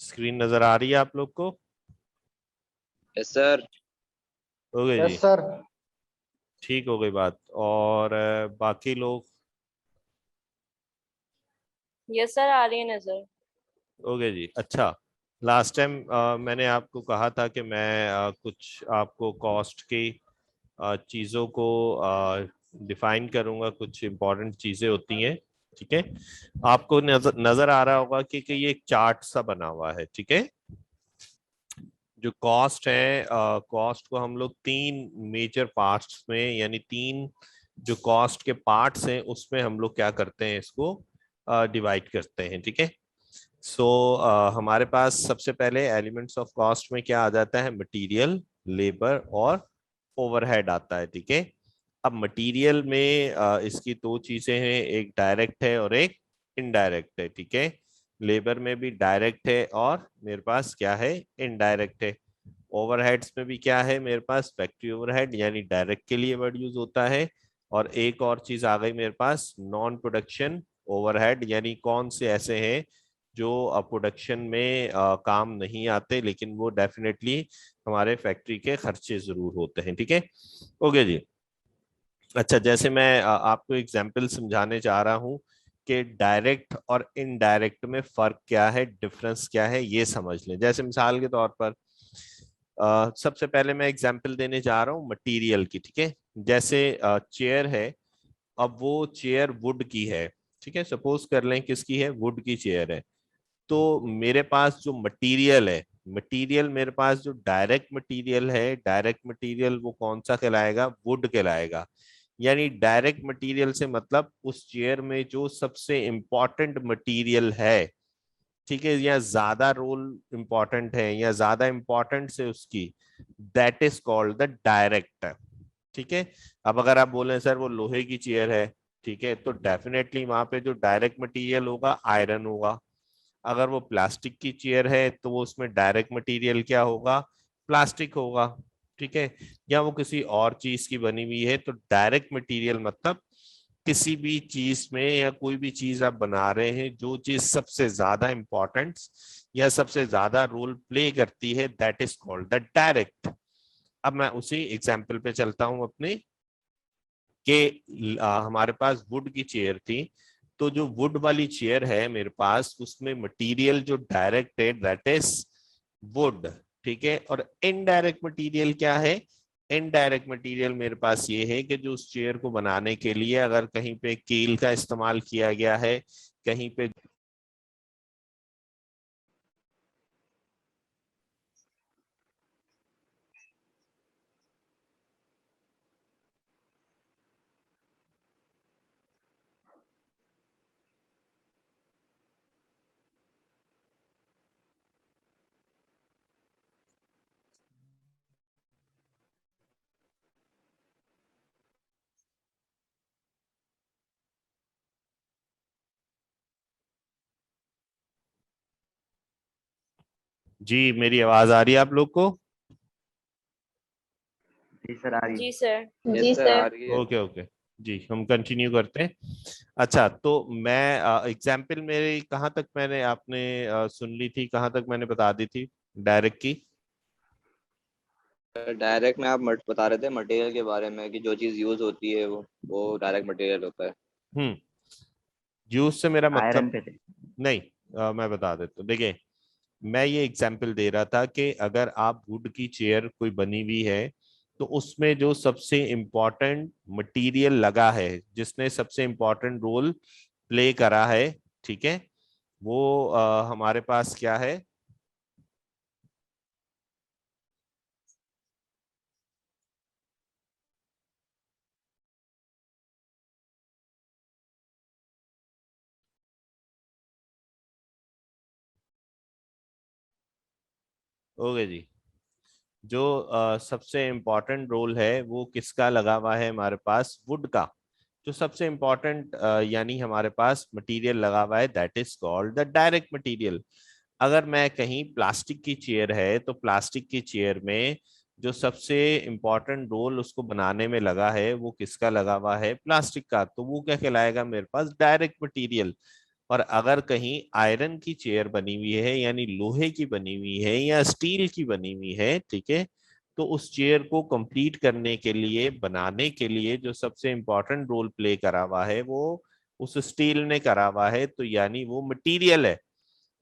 Screen नजर आ रही है आप लोग को? Yes sir. हो गए जी? Yes sir. ठीक हो गई बात। और बाकी लोग? यस सर, आ रही है नजर। हो गए जी। अच्छा, लास्ट टाइम मैंने आपको कहा था कि मैं कुछ आपको कॉस्ट की चीज़ों को डिफाइन करूंगा। कुछ इंपॉर्टेंट चीज़ें होती हैं, ठीक है? आपको नजर नजर आ रहा होगा कि ये एक चार्ट सा बना हुआ है, ठीक है? जो कॉस्ट है, कॉस्ट को हम लोग तीन मेजर पार्ट्स में, यानी तीन जो कॉस्ट के पार्ट्स हैं उसमें हम लोग क्या करते हैं, इसको डिवाइड करते हैं, ठीक है? सो हमारे पास सबसे पहले एलिमेंट्स ऑफ कॉस्ट में क्या आ जाता है? मटेरियल, लेबर और ओवरहेड आता है, ठीक है? अब मटेरियल में इसकी दो चीजें हैं, एक डायरेक्ट है और एक इनडायरेक्ट है, ठीक है? लेबर में भी डायरेक्ट है और मेरे पास क्या है? इनडायरेक्ट है। ओवरहेड्स में भी क्या है मेरे पास? फैक्ट्री ओवरहेड, यानी डायरेक्ट के लिए वर्ड यूज होता है। और एक और चीज आ गई मेरे पास, नॉन प्रोडक्शन ओवरहेड, यानी कौन से ऐसे हैं जो प्रोडक्शन में काम नहीं आते लेकिन वो डेफिनेटली हमारे फैक्ट्री के खर्चे जरूर होते हैं, ठीक है? ओके जी। अच्छा, जैसे मैं आपको एग्जांपल समझाने जा रहा हूँ कि डायरेक्ट और इनडायरेक्ट में फर्क क्या है, डिफरेंस क्या है, ये समझ लें। जैसे मिसाल के तौर पर सबसे पहले मैं एग्जांपल देने जा रहा हूँ मटेरियल की, ठीक है? जैसे चेयर है, अब वो चेयर वुड की है, ठीक है? सपोज कर लें किसकी है? वुड की चेयर है। तो मेरे पास जो मटेरियल है, मटेरियल मेरे पास जो डायरेक्ट मटेरियल है, डायरेक्ट मटेरियल वो कौन सा कहलाएगा? वुड कहलाएगा। यानी डायरेक्ट मटेरियल से मतलब उस चेयर में जो सबसे इंपॉर्टेंट मटेरियल है, ठीक है, या ज्यादा रोल इंपॉर्टेंट है या ज्यादा इंपॉर्टेंट है उसकी, that is called the direct, ठीक है? अब अगर आप बोले सर वो लोहे की चेयर है, ठीक है, तो डेफिनेटली वहां पे जो डायरेक्ट मटेरियल होगा आयरन होगा। अगर वो प्लास्टिक की चेयर है तो वो उसमें डायरेक्ट मटेरियल क्या होगा? प्लास्टिक होगा, ठीक है? या वो किसी और चीज की बनी हुई है तो डायरेक्ट मटेरियल मतलब किसी भी चीज में या कोई भी चीज आप बना रहे हैं जो चीज सबसे ज्यादा इंपॉर्टेंट या सबसे ज्यादा रोल प्ले करती है, that is called the direct. अब मैं उसी एग्जाम्पल पे चलता हूं अपने, कि हमारे पास वुड की चेयर थी। तो जो वुड वाली चेयर है मेरे पास, उसमें मटेरियल जो डायरेक्ट है दैट इज वुड, ठीक है? और इनडायरेक्ट मटेरियल क्या है? इनडायरेक्ट मटेरियल मेरे पास ये है कि जो उस चेयर को बनाने के लिए अगर कहीं पे कील का इस्तेमाल किया गया है, कहीं पे जी, मेरी आवाज आ रही है आप लोग को? जी सर, आ रही है। जी सर। यस जी सर, आ सर। रही है। ओके ओके जी, हम कंटिन्यू करते हैं। अच्छा, तो मैं एग्जाम्पल मेरे कहाँ तक मैंने आपने सुन ली थी, कहाँ तक मैंने बता दी थी डायरेक्ट की? डायरेक्ट में आप बता रहे थे मटेरियल के बारे में कि जो चीज़ यूज होती है वो डायरेक्ट मटेरियल होता है। हम्म। यूज से मेरा आयरन मतलब पे थे। नहीं, मैं बता देता हूँ। देखिए, मैं ये एग्जाम्पल दे रहा था कि अगर आप वुड की चेयर कोई बनी हुई है तो उसमें जो सबसे इम्पोर्टेंट मटेरियल लगा है, जिसने सबसे इम्पोर्टेंट रोल प्ले करा है, ठीक है, वो हमारे पास क्या है? ओके जी। जो सबसे इम्पोर्टेंट रोल है वो किसका लगा हुआ है हमारे पास? वुड का। जो सबसे इम्पोर्टेंट यानी हमारे पास मटेरियल लगा हुआ है that is called the direct material. अगर मैं कहीं प्लास्टिक की चेयर है तो प्लास्टिक की चेयर में जो सबसे इम्पोर्टेंट रोल उसको बनाने में लगा है वो किसका लगा हुआ है? प्लास्टिक का। तो वो क्या कहलाएगा मेरे पास? Direct material. और अगर कहीं आयरन की चेयर बनी हुई है यानी लोहे की बनी हुई है या स्टील की बनी हुई है, ठीक है, तो उस चेयर को कंप्लीट करने के लिए, बनाने के लिए जो सबसे इंपॉर्टेंट रोल प्ले करा हुआ है वो उस स्टील ने करा हुआ है, तो यानी वो मटेरियल है।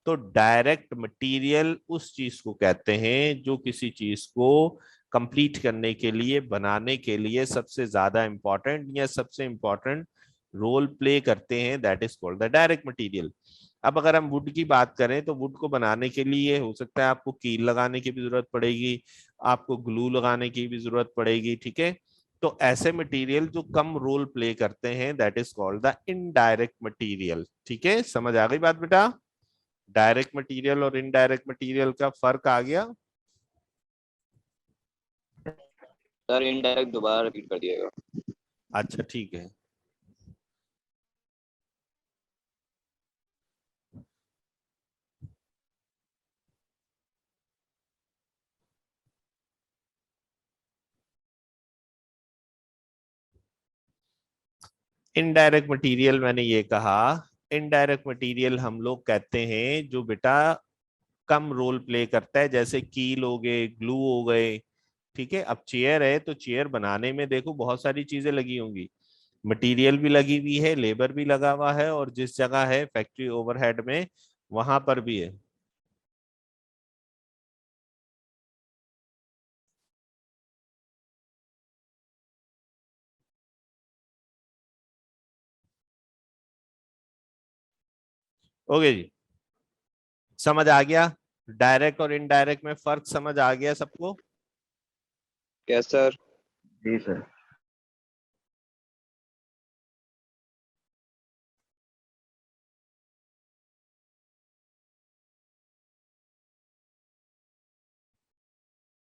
तो डायरेक्ट मटेरियल उस चीज को कहते हैं जो किसी चीज को कंप्लीट करने के लिए, बनाने के लिए सबसे ज्यादा इंपॉर्टेंट या सबसे इंपॉर्टेंट रोल प्ले करते हैं, that is called the direct material. अब अगर हम वुड की बात करें तो वुड को बनाने के लिए हो सकता है आपको कील लगाने की भी जरूरत पड़ेगी, आपको ग्लू लगाने की भी जरूरत पड़ेगी, ठीक है। तो ऐसे मटेरियल जो कम रोल प्ले करते हैं that is called the indirect material. ठीक है, समझ आ गई बात बेटा? डायरेक्ट मटेरियल और इनडायरेक्ट मटेरियल का फर्क आ गया? सर इनडायरेक्ट दोबारा रिपीट कर दिएगा। अच्छा ठीक है। इनडायरेक्ट मटेरियल मैंने ये कहा, इनडायरेक्ट मटेरियल हम लोग कहते हैं जो बेटा कम रोल प्ले करता है, जैसे कील हो गए, ग्लू हो गए, ठीक है। अब चेयर है तो चेयर बनाने में देखो बहुत सारी चीजें लगी होंगी, मटेरियल भी लगी हुई है, लेबर भी लगा हुआ है, और जिस जगह है फैक्ट्री ओवरहेड में वहां पर भी है। ओके जी, समझ आ गया? डायरेक्ट और इनडायरेक्ट में फर्क समझ आ गया सबको? Yes sir. जी सर।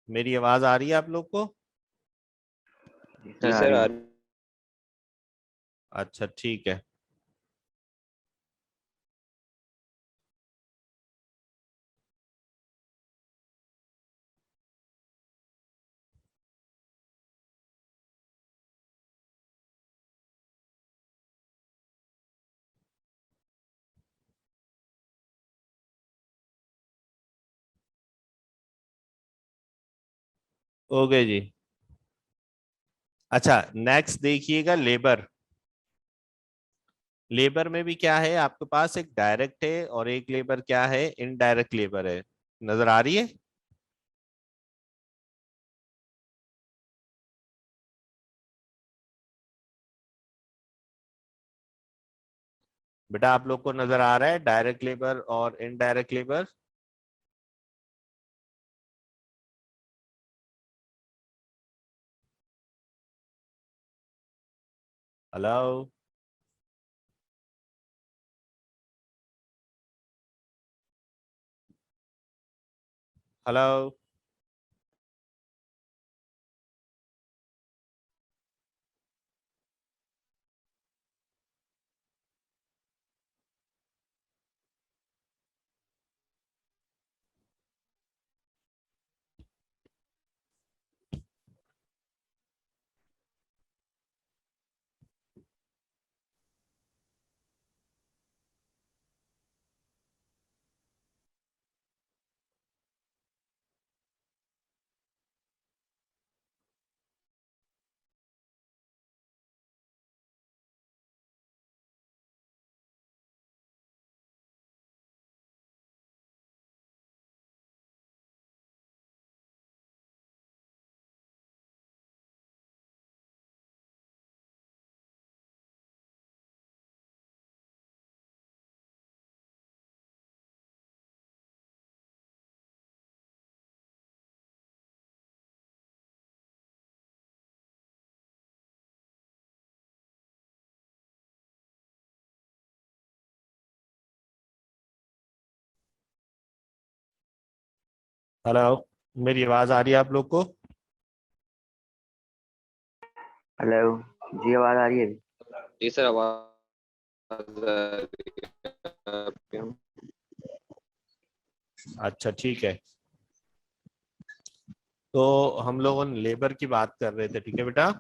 मेरी आवाज आ रही है आप लोग को? जी जी सर आ सर रही आ है। रही। अच्छा ठीक है। ओके जी। अच्छा नेक्स्ट देखिएगा, लेबर। लेबर में भी क्या है आपके पास, एक डायरेक्ट है और एक लेबर क्या है, इनडायरेक्ट लेबर है। नजर आ रही है? बेटा आप लोग को नजर आ रहा है डायरेक्ट लेबर और indirect labour? Hello? Hello? Hello? मेरी आवाज आ रही है आप लोग को? हेलो। जी आवाज आ रही है। जी सर आवाज आ रही है आपकी। अच्छा ठीक है। तो हम लोगों ने लेबर की बात कर रहे थे, ठीक है बेटा।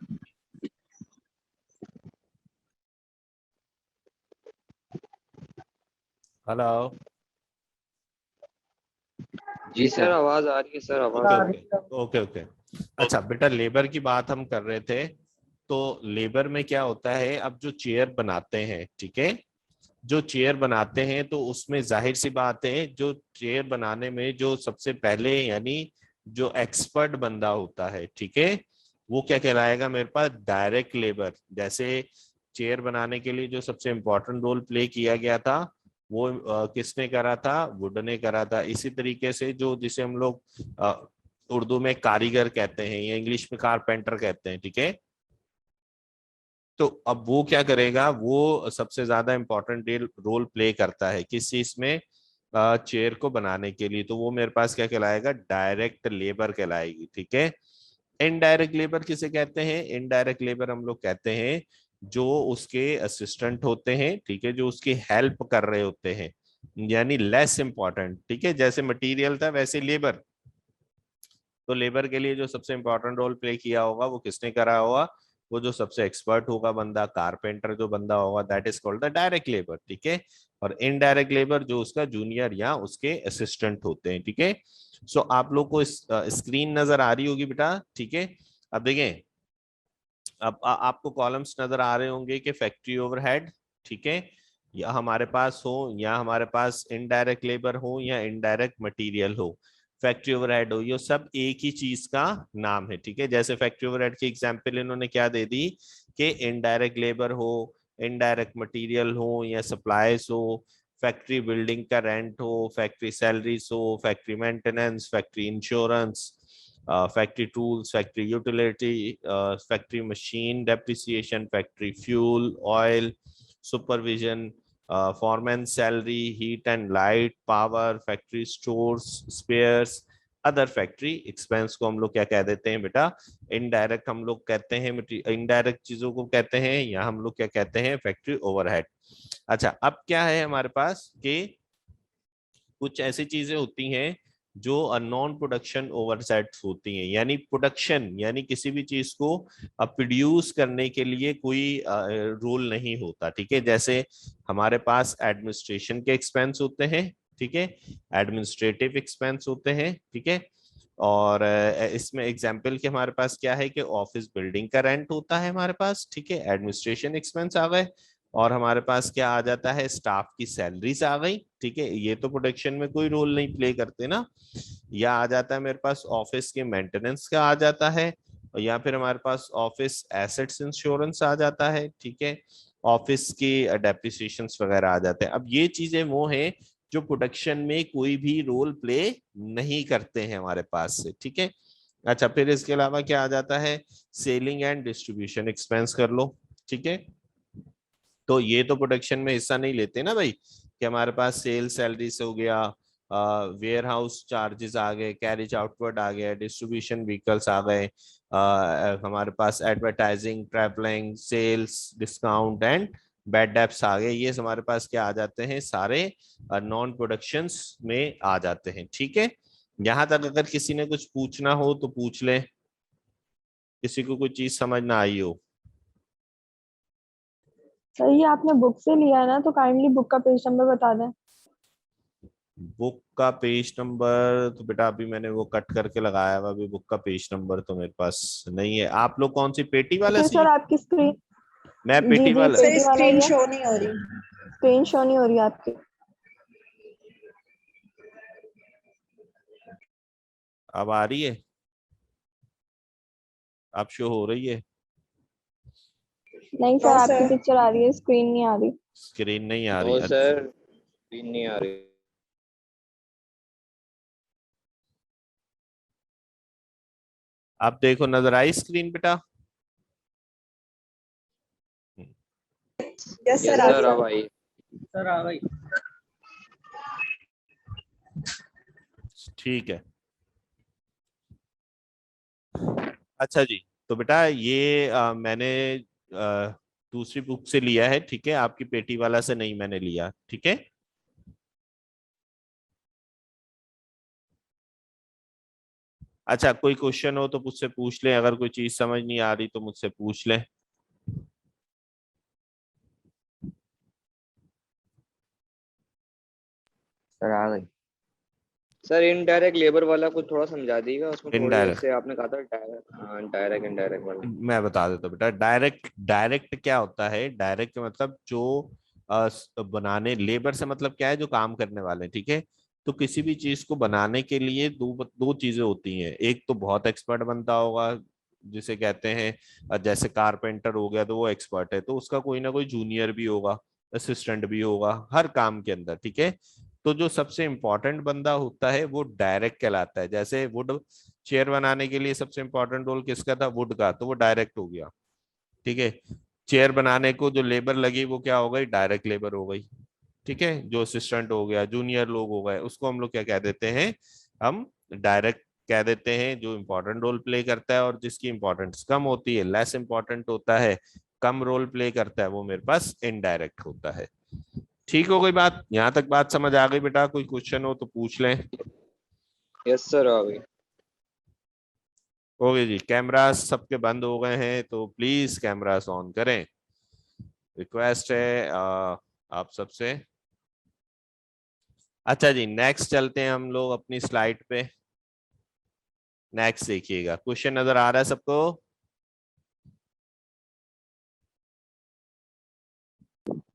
हेलो। जी सर सर। आवाज आ रही है सर, आवाज आ रही ओके ओके ओके ओके। अच्छा बेटा, लेबर की बात हम कर रहे थे। तो लेबर में क्या होता है, अब जो चेयर बनाते हैं, ठीक है, जो चेयर बनाते हैं तो उसमें जाहिर सी बात है, जो चेयर बनाने में जो सबसे पहले यानी जो एक्सपर्ट बंदा होता है, ठीक है, वो क्या कहलाएगा मेरे पास, डायरेक्ट लेबर। जैसे चेयर बनाने के लिए जो सबसे इम्पोर्टेंट रोल प्ले किया गया था, वो किसने करा था, वुड ने करा था। इसी तरीके से जो जिसे हम लोग उर्दू में कारीगर कहते हैं या इंग्लिश में कारपेंटर कहते हैं, ठीक है, तो अब वो क्या करेगा, वो सबसे ज्यादा इंपॉर्टेंट रोल प्ले करता है किस चीज में, चेयर को बनाने के लिए। तो वो मेरे पास क्या कहलाएगा, डायरेक्ट लेबर कहलाएगी, ठीक है। इनडायरेक्ट लेबर किसे कहते हैं, इनडायरेक्ट लेबर हम लोग कहते हैं जो उसके असिस्टेंट होते हैं, ठीक है, जो उसकी हेल्प कर रहे होते हैं, यानी लेस इंपॉर्टेंट, ठीक है। जैसे मटेरियल था वैसे लेबर। तो लेबर के लिए जो सबसे इंपॉर्टेंट रोल प्ले किया होगा वो किसने करा होगा, वो जो सबसे एक्सपर्ट होगा बंदा, कारपेंटर जो बंदा होगा, that is called the direct labour, ठीक है। और इनडायरेक्ट लेबर जो उसका जूनियर या उसके असिस्टेंट होते हैं, ठीक है। सो आप लोग को स्क्रीन नजर आ रही होगी बेटा, ठीक है। अब देखें, अब आपको कॉलम्स नजर आ रहे होंगे कि फैक्ट्री ओवरहेड, ठीक है, या हमारे पास हो, या हमारे पास इनडायरेक्ट लेबर हो, या इनडायरेक्ट मटेरियल हो, फैक्ट्री ओवरहेड हो, ये सब एक ही चीज का नाम है, ठीक है। जैसे फैक्ट्री ओवरहेड की एग्जांपल इन्होंने क्या दे दी कि इनडायरेक्ट लेबर हो, इनडायरेक्ट मटेरियल हो, या सप्लाईज हो, फैक्ट्री बिल्डिंग का रेंट हो, फैक्ट्री सैलरीज हो, factory maintenance, factory insurance, factory tools, factory utility, factory machine depreciation, factory fuel oil, supervision, foreman salary, heat and light, power, factory stores, spares, other factory expense को हम लोग क्या कह देते हैं बेटा, इनडायरेक्ट हम लोग कहते हैं, इनडायरेक्ट चीजों को कहते हैं, या हम लोग क्या कहते हैं, फैक्ट्री ओवरहेड। अच्छा, अब क्या है हमारे पास कि कुछ ऐसी चीजें होती हैं जो नॉन प्रोडक्शन ओवरसेट्स होती हैं, यानी प्रोडक्शन यानी किसी भी चीज को प्रोड्यूस करने के लिए कोई रूल नहीं होता, ठीक है। जैसे हमारे पास एडमिनिस्ट्रेशन के एक्सपेंस होते हैं, ठीक है, एडमिनिस्ट्रेटिव एक्सपेंस होते हैं, ठीक है। और इसमें एग्जाम्पल के हमारे पास क्या है कि ऑफिस बिल्डिंग का रेंट होता है हमारे पास, ठीक है, एडमिनिस्ट्रेशन एक्सपेंस आ गए। और हमारे पास क्या आ जाता है, स्टाफ की सैलरीज आ गई, ठीक है, ये तो प्रोडक्शन में कोई रोल नहीं प्ले करते ना। या आ जाता है मेरे पास ऑफिस के मेंटेनेंस का आ जाता है, या फिर हमारे पास ऑफिस एसेट्स इंश्योरेंस आ जाता है, ठीक है, ऑफिस की डेप्रिसिएशन वगैरह आ जाते हैं। अब ये चीजें वो हैं जो प्रोडक्शन में कोई भी रोल प्ले नहीं करते हैं हमारे पास से, ठीक है। अच्छा, फिर इसके अलावा क्या आ जाता है, सेलिंग एंड डिस्ट्रीब्यूशन एक्सपेंस कर लो, ठीक है। तो ये तो प्रोडक्शन में हिस्सा नहीं लेते ना भाई, कि हमारे पास सेल सैलरी से हो गया, वेयर हाउस चार्जेस आ गए, कैरेज आउटवर्ड आ गया, डिस्ट्रीब्यूशन व्हीकल्स आ गए, हमारे पास advertising, travelling, sales, discount and bad debts आ गए। ये हमारे पास क्या आ जाते हैं, सारे नॉन प्रोडक्शंस में आ जाते हैं, ठीक है। यहाँ तक अगर किसी ने कुछ पूछना हो तो पूछ ले, किसी को कोई चीज समझ ना आई हो। सर ये आपने बुक से लिया है ना, तो काइंडली बुक का पेज नंबर बता दें। बुक का पेज नंबर तो बेटा अभी मैंने वो कट करके लगाया हुआ, अभी बुक का पेज नंबर तो मेरे पास नहीं है। आप लोग कौन सी पेटी वाला फिर सी, सर आपकी स्क्रीन, मैं जी पेटी जी वाला, पेटी वाला ही स्क्रीन है। शो नहीं हो रही। स्क्रीन शो नहीं हो रही आपकी। अब आ रही है, अब शो हो रही है, नहीं सर, नो आपकी सर। पिक्चर आ रही है, स्क्रीन नहीं आ रही। स्क्रीन नहीं आ रही। नो अच्छा, सर, स्क्रीन नहीं आ रही। आप देखो, नजर आई स्क्रीन बेटा। यस यस सर, सर, आ अब आई। सर आ गई। ठीक है। अच्छा जी, तो बेटा ये मैंने दूसरी बुक से लिया है, ठीक है, आपकी पेटी वाला से नहीं मैंने लिया, ठीक है। अच्छा, कोई क्वेश्चन हो तो मुझसे पूछ ले, अगर कोई चीज समझ नहीं आ रही तो मुझसे पूछ ले। सर आ गई। सर इनडायरेक्ट लेबर वाला कुछ थोड़ा समझा दीजिएगा, उसमें थोड़ी इनडायरेक्ट जैसे आपने कहा था डायरेक्ट, हाँ डायरेक्ट इनडायरेक्ट वाला। मैं बता देता हूँ बेटा। डायरेक्ट डायरेक्ट क्या होता है? डायरेक्ट मतलब जो बनाने, लेबर से मतलब क्या है, जो काम करने वाले, ठीक है। तो किसी भी चीज को बनाने के लिए दो दो चीजें होती हैं। एक तो बहुत एक्सपर्ट बनता होगा, जिसे कहते हैं जैसे कारपेंटर हो गया तो वो एक्सपर्ट है, तो उसका कोई ना कोई जूनियर भी होगा, असिस्टेंट भी होगा हर काम के अंदर, ठीक है। तो जो सबसे इम्पोर्टेंट बंदा होता है वो डायरेक्ट कहलाता है। जैसे वुड चेयर बनाने के लिए सबसे इंपॉर्टेंट रोल किसका था? वुड का, तो वो डायरेक्ट हो गया, ठीक है। चेयर बनाने को जो लेबर लगी वो क्या हो गई? डायरेक्ट लेबर हो गई, ठीक है। जो असिस्टेंट हो गया, जूनियर लोग हो गए, उसको हम लोग क्या कह देते हैं? हम डायरेक्ट कह देते हैं। जो इंपॉर्टेंट रोल प्ले करता है और जिसकी इंपॉर्टेंस कम होती है, लेस इंपॉर्टेंट होता है, कम रोल प्ले करता है, वो मेरे पास इनडायरेक्ट होता है। ठीक हो गई बात? यहाँ तक बात समझ आ गई बेटा? कोई क्वेश्चन हो तो पूछ लें। यस सर आ गई। हो गए जी। कैमरास सबके बंद हो गए हैं तो प्लीज कैमरास ऑन करें, रिक्वेस्ट है आप सबसे। अच्छा जी, नेक्स्ट चलते हैं हम लोग अपनी स्लाइड पे। नेक्स्ट देखिएगा, क्वेश्चन नजर आ रहा है सबको?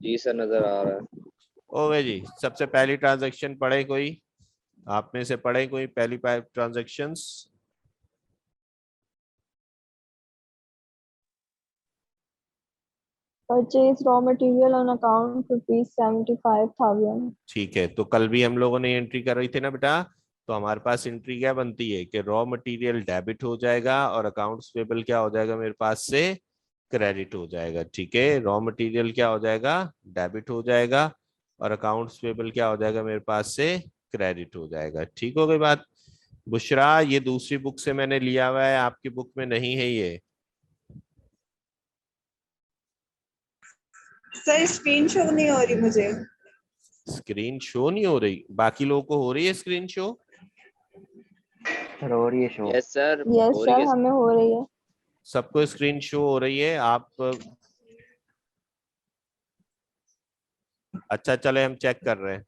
जी सर नजर आ रहा है। हो गए जी। सबसे पहली ट्रांजैक्शन पढ़े कोई? आप में से पढ़े कोई पहली 5 transactions? Purchase raw material on account ₹75,000. ठीक है, तो कल भी हम लोगों ने एंट्री कर रही थी ना बेटा। तो हमारे पास एंट्री क्या बनती है कि रॉ मटेरियल डेबिट हो जाएगा और अकाउंट्स पेबल क्या हो जाएगा मेरे पास से? क्रेडिट हो जाएगा, ठीक है। रॉ मटेरियल क्या हो जाएगा? डेबिट हो जाएगा और अकाउंट्स पेबल क्या हो जाएगा मेरे पास से? क्रेडिट हो जाएगा। ठीक हो गई बात? बुशरा, ये दूसरी बुक से मैंने लिया हुआ है, आपकी बुक में नहीं है ये। सर स्क्रीन शो नहीं हो रही मुझे। स्क्रीन शो नहीं हो रही? बाकी लोगों को हो रही है स्क्रीन शो? सर और ये शो। यस सर यस हो रही सर, है। हमें हो रही है। सबको स्क्रीन शो हो रही है? आप अच्छा, चले हम चेक कर रहे हैं।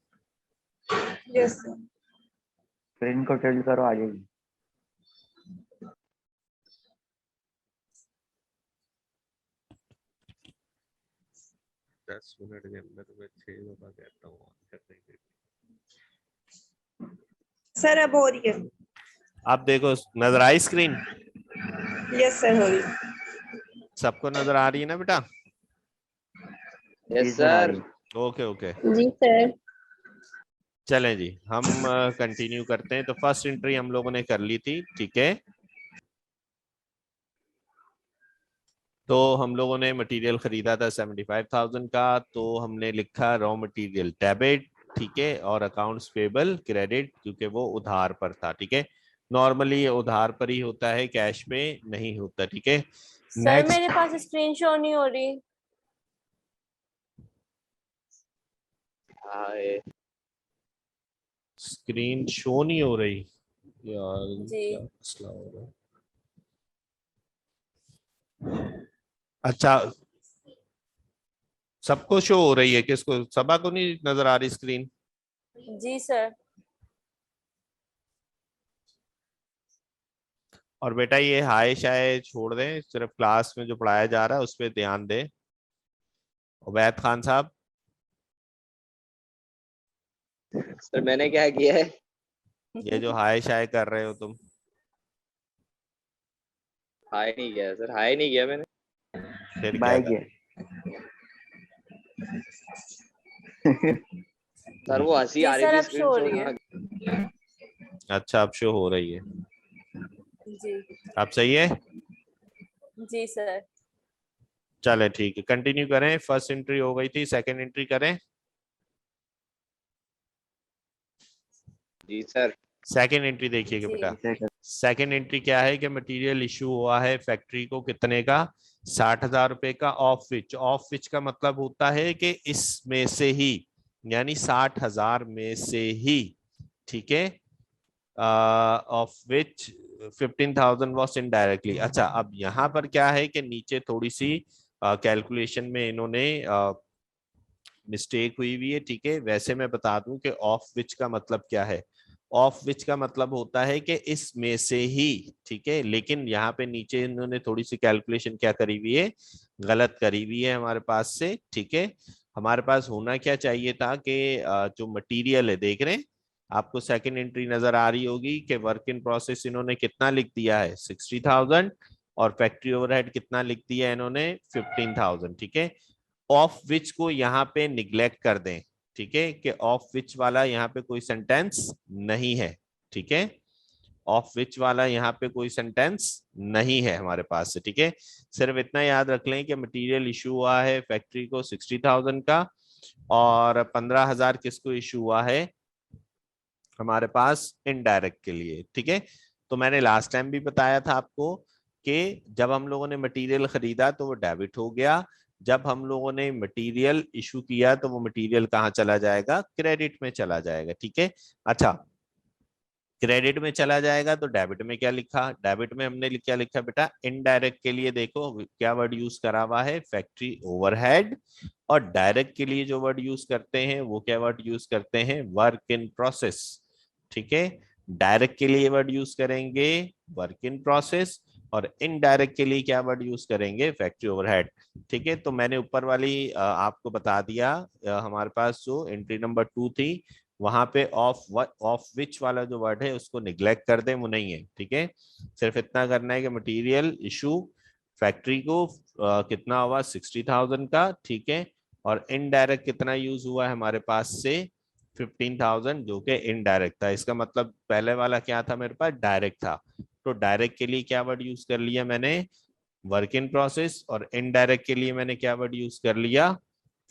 Yes sir. स्क्रीन को टिल्ट करो, आ जाएगी। 10 मिनट के अंदर मैं 6 दफा कहता हूँ ऑन करने के लिए। सर अब हो रही है। आप देखो, नजर आई स्क्रीन? यस सर हो रही है। सबको नजर आ रही है ना बेटा? जी यस सर आ सर। रही है। ओके ओके, जी सर। चलें जी, हम कंटिन्यू करते हैं। तो फर्स्ट एंट्री हम लोगों ने कर ली थी, ठीक है। तो हम लोगों ने मटेरियल खरीदा था 75,000 का, तो हमने लिखा रॉ मटेरियल डेबिट, ठीक है, और अकाउंट्स पेबल क्रेडिट, क्योंकि वो उधार पर था, ठीक है। नॉर्मली ये उधार पर ही होता है, कैश पे नहीं होता, ठीक है। सर नेक्स्ट, मेरे पास स्क्रीन शो नहीं हो रही। हाँ ये स्क्रीन शो नहीं हो रही यार, जी क्या मसला हो रहा है? अच्छा, सबको शो हो रही है? किसको? सबा को नहीं नजर आ रही स्क्रीन? जी सर। और बेटा ये हाय शाय छोड़ दें, सिर्फ क्लास में जो पढ़ाया जा रहा है उस पर ध्यान दें। उबैद खान साहब, सर मैंने क्या किया है? ये जो हाय शाय कर रहे हो तुम, हाय नहीं किया सर, हाय नहीं किया मैंने। फिर क्या बाय कर? किया। सर वो हंसी जी आ रही सर थी, अब शो हो स्क्रीन रही शॉट है। ना। अच्छा, अब शो हो रही है, जी अब सही है? जी सर। चले ठीक है, कंटिन्यू करें। फर्स्ट एंट्री हो गई थी, सेकंड एंट्री करें। जी सर। सेकंड एंट्री देखिएगा जी बेटा। सेकंड एंट्री क्या है कि मटेरियल इशू हुआ है फैक्ट्री को, कितने का? 60,000 रुपए का। ऑफ विच, ऑफ विच का मतलब होता है कि इसमें से ही, यानी 60,000 में से ही, ठीक है। Of which 15,000 was indirectly. अच्छा, अब यहाँ पर क्या है कि नीचे थोड़ी सी कैलकुलेशन में इन्होंने मिस्टेक हुई है, ठीक है। वैसे मैं बता दूं कि ऑफ विच का मतलब क्या है। ऑफ विच का मतलब होता है कि इसमें से ही, ठीक है। लेकिन यहाँ पे नीचे इन्होंने थोड़ी सी कैलकुलेशन क्या करी हुई है, गलत करी हुई है हमारे पास से, ठीक है। हमारे पास होना क्या चाहिए था कि जो मटेरियल है, देख रहे हैं आपको सेकंड एंट्री नजर आ रही होगी कि वर्क इन प्रोसेस इन्होंने कितना लिख दिया है 60,000, और फैक्ट्री ओवरहेड कितना लिख दिया है इन्होंने 15,000, ठीक है। ऑफ विच को यहाँ पे निग्लेक्ट कर दें, ठीक है, कि ऑफ विच वाला यहाँ पे कोई सेंटेंस नहीं है, ठीक है। ऑफ विच वाला यहाँ पे कोई सेंटेंस नहीं है हमारे पास से, ठीक है। सिर्फ इतना याद रख लें कि मटेरियल इशू हुआ है फैक्ट्री को 60,000 का, और 15,000 किसको इशू हुआ है हमारे पास इनडायरेक्ट के लिए, ठीक है। तो मैंने लास्ट टाइम भी बताया था आपको कि जब हम लोगों ने मटेरियल खरीदा तो वो डेबिट हो गया, जब हम लोगों ने मटेरियल इशू किया तो वो मटेरियल कहाँ चला जाएगा, क्रेडिट में चला जाएगा, ठीक है। अच्छा, क्रेडिट में चला जाएगा तो डेबिट में क्या लिखा, डेबिट में हमने क्या लिखा बेटा, इनडायरेक्ट के लिए देखो क्या वर्ड यूज करा हुआ है, फैक्ट्री ओवरहेड। और डायरेक्ट के लिए जो वर्ड यूज करते हैं वो क्या वर्ड यूज करते हैं, वर्क इन प्रोसेस, ठीक है। डायरेक्ट के लिए वर्ड यूज करेंगे वर्क इन प्रोसेस, और इनडायरेक्ट के लिए क्या वर्ड यूज करेंगे, फैक्ट्री ओवरहेड, ठीक है। तो मैंने ऊपर वाली आपको बता दिया, हमारे पास जो एंट्री नंबर 2 थी वहां पे ऑफ विच वाला जो वर्ड है उसको निग्लेक्ट कर दें, वो नहीं है, ठीक है। सिर्फ इतना करना है कि मटेरियल इशू फैक्ट्री को कितना हुआ 60,000 का, ठीक है। और इनडायरेक्ट कितना यूज हुआ है हमारे पास से 15,000, जो कि इनडायरेक्ट था। इसका मतलब पहले वाला क्या था, मेरे पास डायरेक्ट था, तो डायरेक्ट के लिए क्या वर्ड यूज कर लिया मैंने, वर्क इन प्रोसेस, और इनडायरेक्ट के लिए मैंने क्या वर्ड यूज कर लिया,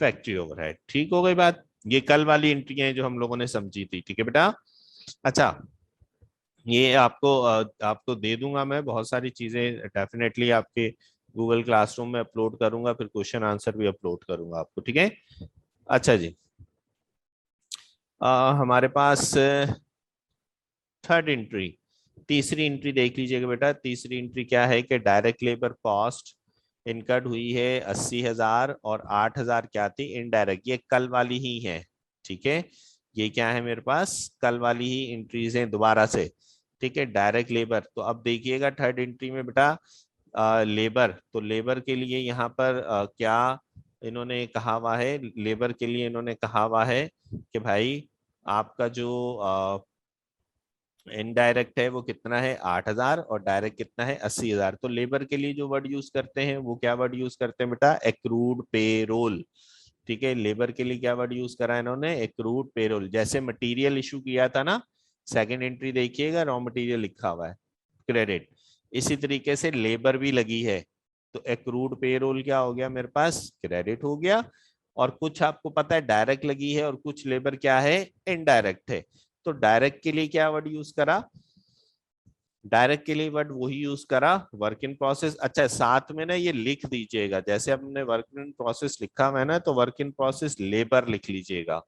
फैक्ट्री ओवरहेड। ठीक हो गई बात। ये कल वाली एंट्री है जो हम लोगों ने समझी थी, ठीक है बेटा। अच्छा, ये आपको दे दूंगा मैं, बहुत सारी चीजें डेफिनेटली आपके गूगल क्लासरूम में अपलोड करूंगा, फिर क्वेश्चन आंसर भी अपलोड करूंगा आपको, ठीक है। अच्छा जी, हमारे पास थर्ड एंट्री, तीसरी एंट्री देख लीजिएगा बेटा। तीसरी एंट्री क्या है कि डायरेक्ट लेबर कॉस्ट इनकर्ड हुई है 80,000, और 8,000 क्या थी इनडायरेक्ट, ये कल वाली ही है, ठीक है। ये क्या है मेरे पास, कल वाली ही एंट्रीज हैं दोबारा से, ठीक है। डायरेक्ट लेबर, तो अब देखिएगा थर्ड एंट्री में बेटा लेबर, तो लेबर के लिए यहाँ पर क्या इन्होंने कहा हुआ है, लेबर के लिए इन्होंने कहा हुआ है कि भाई आपका जो इनडायरेक्ट है वो कितना है 8,000, और डायरेक्ट कितना है 80,000। तो लेबर के लिए जो वर्ड यूज करते हैं वो क्या वर्ड यूज करते हैं बेटा, एक्रूड पेरोल, ठीक है। लेबर के लिए क्या वर्ड यूज करा है इन्होंने, एक्रूड पेरोल। जैसे मटेरियल इशू किया था ना, सेकंड एंट्री देखिएगा, रॉ मटेरियल लिखा हुआ है क्रेडिट, इसी तरीके से लेबर भी लगी है, तो एक्रूड पेरोल क्या हो गया मेरे पास, क्रेडिट हो गया। और कुछ आपको पता है डायरेक्ट लगी है, और कुछ लेबर क्या है इनडायरेक्ट है। तो डायरेक्ट के लिए क्या वर्ड यूज करा, डायरेक्ट के लिए वर्ड वही यूज करा, वर्क इन प्रोसेस। अच्छा, साथ में ना ये लिख दीजिएगा, जैसे हमने वर्क इन प्रोसेस लिखा हुआ है ना, तो वर्क इन प्रोसेस लेबर लिख लीजिएगा,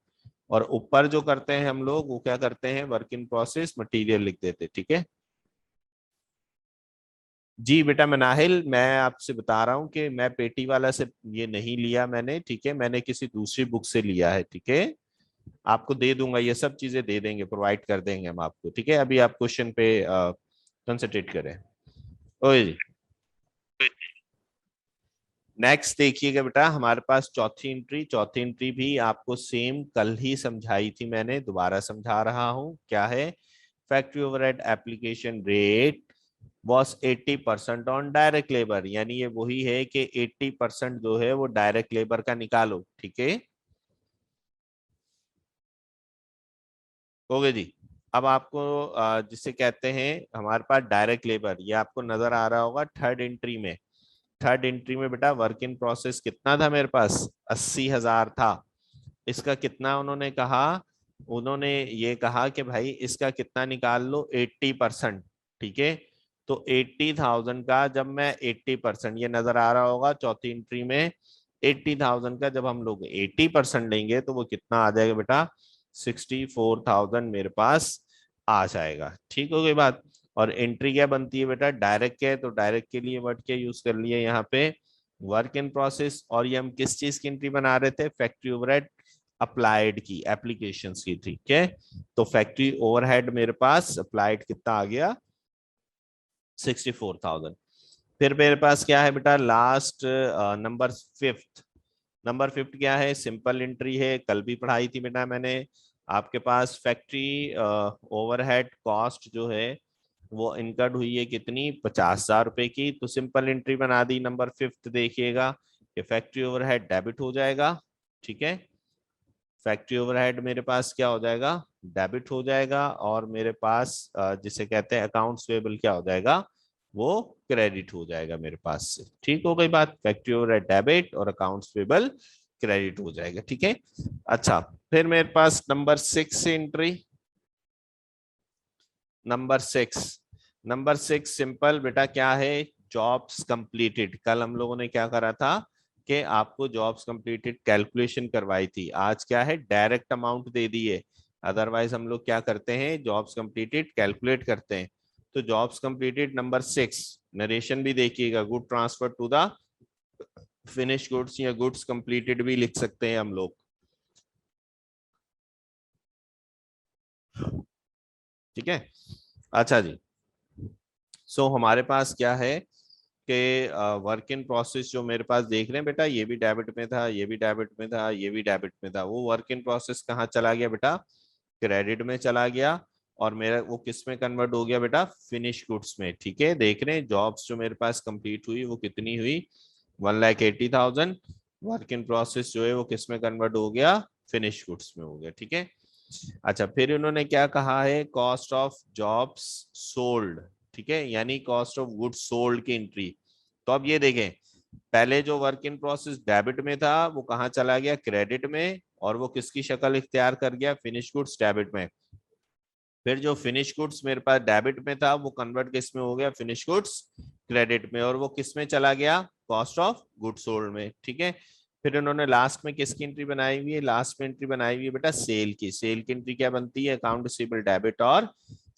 और ऊपर जो करते हैं हम लोग वो क्या करते हैं, वर्क इन प्रोसेस मटेरियल लिख देते, ठीक है। जी बेटा मनाहिल, मैं आपसे बता रहा हूँ कि मैं पेटी वाला से ये नहीं लिया मैंने, ठीक है, मैंने किसी दूसरी बुक से लिया है, ठीक है। आपको दे दूंगा, ये सब चीजें दे देंगे, प्रोवाइड कर देंगे हम आपको, ठीक है। अभी आप क्वेश्चन पे कंसंट्रेट करें। ओए जी, नेक्स्ट देखिएगा बेटा, हमारे पास चौथी एंट्री, चौथी एंट्री भी आपको सेम कल ही समझाई थी मैंने, दोबारा समझा रहा हूं। क्या है, factory overhead application rate was 80% on direct labour, यानी ये वही है कि 80% जो है वो डायरेक्ट लेबर का निकालो, ठीक है। हो गए जी। अब आपको जिसे कहते हैं हमारे पास डायरेक्ट लेबर, ये आपको नजर आ रहा होगा थर्ड एंट्री में। थर्ड एंट्री में बेटा वर्क इन प्रोसेस कितना था मेरे पास, 80,000 था। इसका कितना उन्होंने कहा, उन्होंने ये कहा कि भाई इसका कितना निकाल लो 80%, ठीक है। तो 80,000 का जब मैं 80%, ये नजर आ रहा होगा चौथी एंट्री में, 80,000 का जब हम लोग 80% लेंगे तो वो कितना आ जाएगा बेटा, 64,000 मेरे पास आ जाएगा। ठीक हो गई बात। और एंट्री क्या बनती है बेटा, डायरेक्ट है, तो डायरेक्ट के लिए वर्ड क्या यूज कर लिया यहाँ पे, वर्क इन प्रोसेस। और ये हम किस चीज की एंट्री बना रहे थे, फैक्ट्री ओवरहेड अप्लाइड की, एप्लीकेशंस की, ठीक है। तो फैक्ट्री ओवरहेड मेरे पास अप्लाइड कितना आ गया, 64,000। फिर मेरे पास क्या है बेटा, last number fifth. Number fifth क्या है, सिंपल एंट्री है, कल भी पढ़ाई थी बेटा मैंने। आपके पास फैक्ट्री ओवरहेड कॉस्ट जो है वो इनकर्ड हुई है कितनी, 50,000 रुपए की। तो सिंपल एंट्री बना दी नंबर फिफ्थ। देखिएगा कि फैक्ट्री ओवरहेड डेबिट हो जाएगा, ठीक है। फैक्ट्री ओवरहेड मेरे पास क्या हो जाएगा, डेबिट हो जाएगा। और मेरे पास जिसे कहते हैं अकाउंट्स पेबल क्या हो जाएगा, वो क्रेडिट हो जाएगा मेरे पास से। ठीक हो गई बात, फैक्ट्री ओवरहेड डेबिट और अकाउंट्स पेबल क्रेडिट हो जाएगा, ठीक है। अच्छा, फिर मेरे पास नंबर 6 से एंट्री। नंबर 6 सिंपल बेटा क्या है, जॉब्स कंप्लीटेड। कल हम लोगों ने क्या करा था कि आपको जॉब्स कंप्लीटेड कैलकुलेशन करवाई थी। आज क्या है, डायरेक्ट अमाउंट दे दी है। अदरवाइज हम लोग क्या करते हैं, जॉब्स कंप्लीटेड कैलकुलेट करते हैं। तो जॉब्स कंप्लीटेड नंबर 6, नरेशन भी देखिएगा, good transfer to the finish goods या गुड्स कंप्लीटेड भी लिख सकते हैं हम लोग, ठीक है। अच्छा जी, सो हमारे पास क्या है कि वर्क इन प्रोसेस जो मेरे पास देख रहे हैं बेटा, ये भी डेबिट में था, ये भी डेबिट में था, ये भी डेबिट में था। वो वर्क इन प्रोसेस कहाँ चला गया बेटा, क्रेडिट में चला गया। और मेरा वो किस में कन्वर्ट हो गया बेटा, फिनिश गुड्स में, ठीक है। देख रहे हैं जॉब्स जो मेरे पास कंप्लीट हुई वो कितनी हुई, 1,80,000। वर्क इन प्रोसेस जो है वो किस में कन्वर्ट हो गया, फिनिश गुड्स में हो गया, ठीक है। अच्छा, फिर इन्होंने क्या कहा है, कॉस्ट ऑफ जॉब्स सोल्ड, ठीक है, यानी कॉस्ट ऑफ गुड्स सोल्ड की एंट्री। तो अब ये देखें, पहले जो वर्क इन प्रोसेस डेबिट में था वो कहाँ चला गया, क्रेडिट में। और वो किसकी शक्ल इख्तियार कर गया, फिनिश गुड्स डेबिट में। फिर जो फिनिश गुड्स मेरे पास डेबिट में था वो कन्वर्ट किस में हो गया, फिनिश गुड्स क्रेडिट में। और वो किस में चला गया, कॉस्ट ऑफ गुड्स सोल्ड में, ठीक है। फिर उन्होंने लास्ट में किसकी एंट्री बनाई हुई है, लास्ट में एंट्री बनाई हुई है बेटा सेल की। सेल की एंट्री क्या बनती है, अकाउंट रिसीवेबल डेबिट और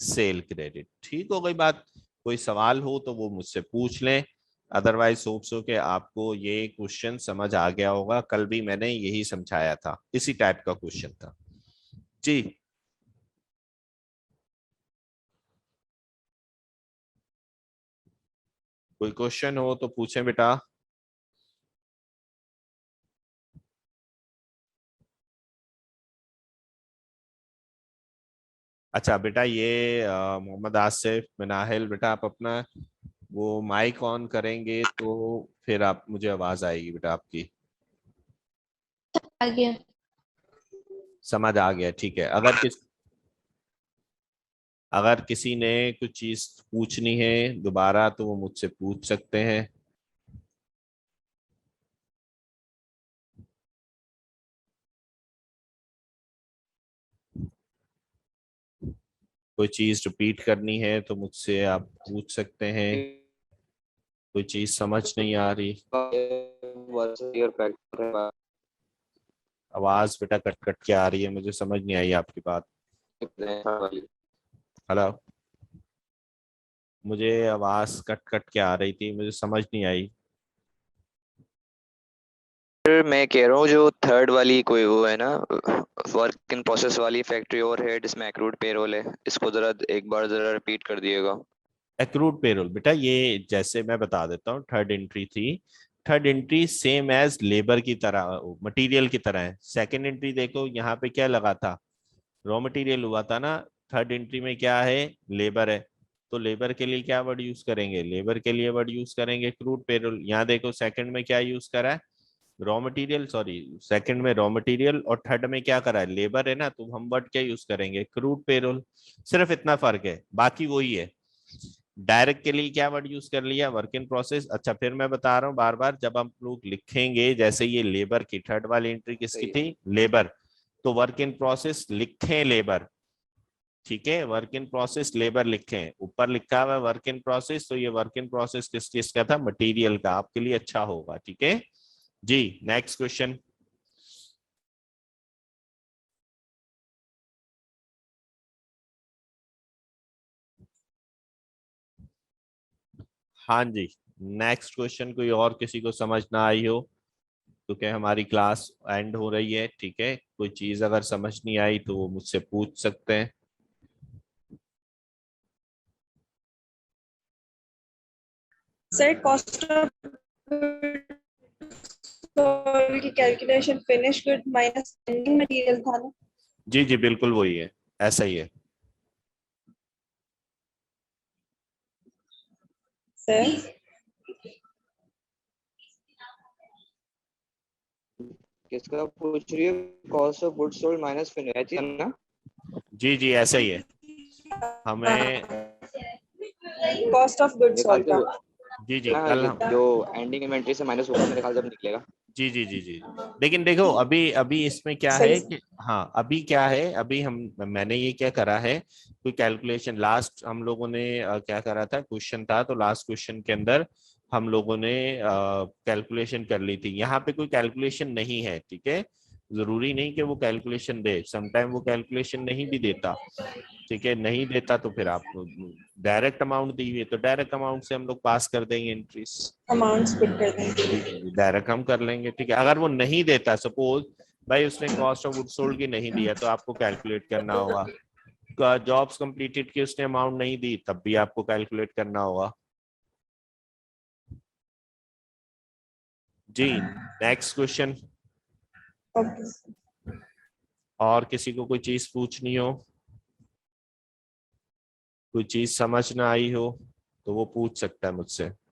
सेल क्रेडिट। ठीक हो गई बात। कोई सवाल हो तो वो मुझसे पूछ लें, अदरवाइज होप्स हो कि आपको ये क्वेश्चन समझ आ गया होगा। कल भी मैंने यही समझाया था, इसी टाइप का क्वेश्चन था जी। कोई क्वेश्चन हो तो पूछें बेटा। अच्छा बेटा, ये मोहम्मद आसिफ मिनाहिल, बेटा आप अपना वो माइक ऑन करेंगे तो फिर आप, मुझे आवाज आएगी बेटा आपकी। आ गया। समझ आ गया, ठीक है। अगर किसी ने कुछ चीज पूछनी है दोबारा तो वो मुझसे पूछ सकते हैं। कोई चीज रिपीट करनी है तो मुझसे आप पूछ सकते हैं। कोई चीज समझ नहीं आ रही, आवाज बेटा कट कट के आ रही है, मुझे समझ नहीं आई आपकी बात। हेलो, मुझे आवाज कट कट के आ रही थी, मुझे समझ नहीं आई। फिर मैं कह रहा हूँ जो थर्ड वाली कोई वो है ना, वर्क इन प्रोसेस वाली फैक्ट्री ओवरहेड, इसमें एक्रूड पेरोल है, इसको जरा एक बार जरा रिपीट कर दिएगा। एक्रूड पेरोल बेटा, ये जैसे मैं बता देता हूँ, थर्ड एंट्री थी। Third entry same as labour की तरह, मटेरियल की तरह है। सेकंड एंट्री देखो यहाँ पे क्या लगा था, रॉ मटेरियल हुआ था ना। थर्ड एंट्री में क्या है, लेबर है। तो लेबर के लिए क्या वर्ड यूज करेंगे, लेबर के लिए वर्ड यूज करेंगे क्रूड पेरोल। यहाँ देखो सेकंड में क्या यूज करा है, रॉ मटेरियल, सॉरी सेकंड में रॉ मटेरियल और थर्ड में क्या करा है, लेबर है ना। तो हम वर्ड क्या यूज करेंगे, क्रूड पेरोल। सिर्फ इतना फर्क है, बाकी वही है। डायरेक्ट के लिए क्या वर्ड यूज कर लिया, वर्क इन प्रोसेस। अच्छा, फिर मैं बता रहा हूँ बार बार, जब हम लोग लिखेंगे, जैसे ये लेबर की थर्ड वाली एंट्री किसकी सही है। थी, लेबर। तो वर्क इन प्रोसेस लिखें लेबर, ठीक है। वर्क इन प्रोसेस लेबर लिखें, ऊपर लिखा हुआ है वर्क इन प्रोसेस, तो ये वर्क इन प्रोसेस किस चीज का था, मटेरियल का, आपके लिए अच्छा होगा, ठीक है जी। Next question. हाँ जी, नेक्स्ट क्वेश्चन, कोई और किसी को समझ ना आई हो क्योंकि हमारी क्लास एंड हो रही है, ठीक है। कोई चीज अगर समझ नहीं आई तो वो मुझसे पूछ सकते हैं। सर कॉस्ट ऑफ की calculation finish good minus ending material था ना? जी जी बिल्कुल वही है, ऐसा ही है। सर किसका पूछ रही है? Cost of goods sold minus finish ना? जी जी ऐसा ही है। हमें कॉस्ट ऑफ गुड्स मेरे ख्याल सोल्ड से का जी जी हाँ, कल ये हम जो एंडिंग इन्वेंटरी से माइनस होगा मेरे ख्याल से अब निकलेगा। जी जी जी जी। लेकिन देखो अभी अभी इसमें क्या सही है कि हाँ अभी क्या है, अभी मैंने ये क्या करा है, कोई कैलकुलेशन लास्ट हम लोगों ने क्या करा था, क्वेश्चन था तो लास्ट क्वेश्चन के अंदर हम लोगों ने कैलकुलेशन कर ली थी। यहाँ पे कोई कैलकुलेशन नहीं है, ठीक है। जरूरी नहीं कि वो कैलकुलेशन दे, समटाइम वो कैलकुलेशन नहीं भी देता, ठीक है। नहीं देता तो फिर आपको डायरेक्ट अमाउंट दी हुई है तो डायरेक्ट अमाउंट से हम लोग पास कर देंगे एंट्रीज। अमाउंट्स पुट कर देंगे। डायरेक्ट हम कर लेंगे, ठीक है। अगर वो नहीं देता, सपोज भाई उसने कॉस्ट ऑफ गुड सोल्ड की नहीं दिया, तो आपको कैलकुलेट करना होगा। जॉब्स कंप्लीटेड की उसने अमाउंट नहीं दी, तब भी आपको कैलकुलेट करना होगा। जी नेक्स्ट क्वेश्चन। ओके और किसी को कोई चीज पूछनी हो, कोई चीज समझ ना आई हो तो वो पूछ सकता है मुझसे।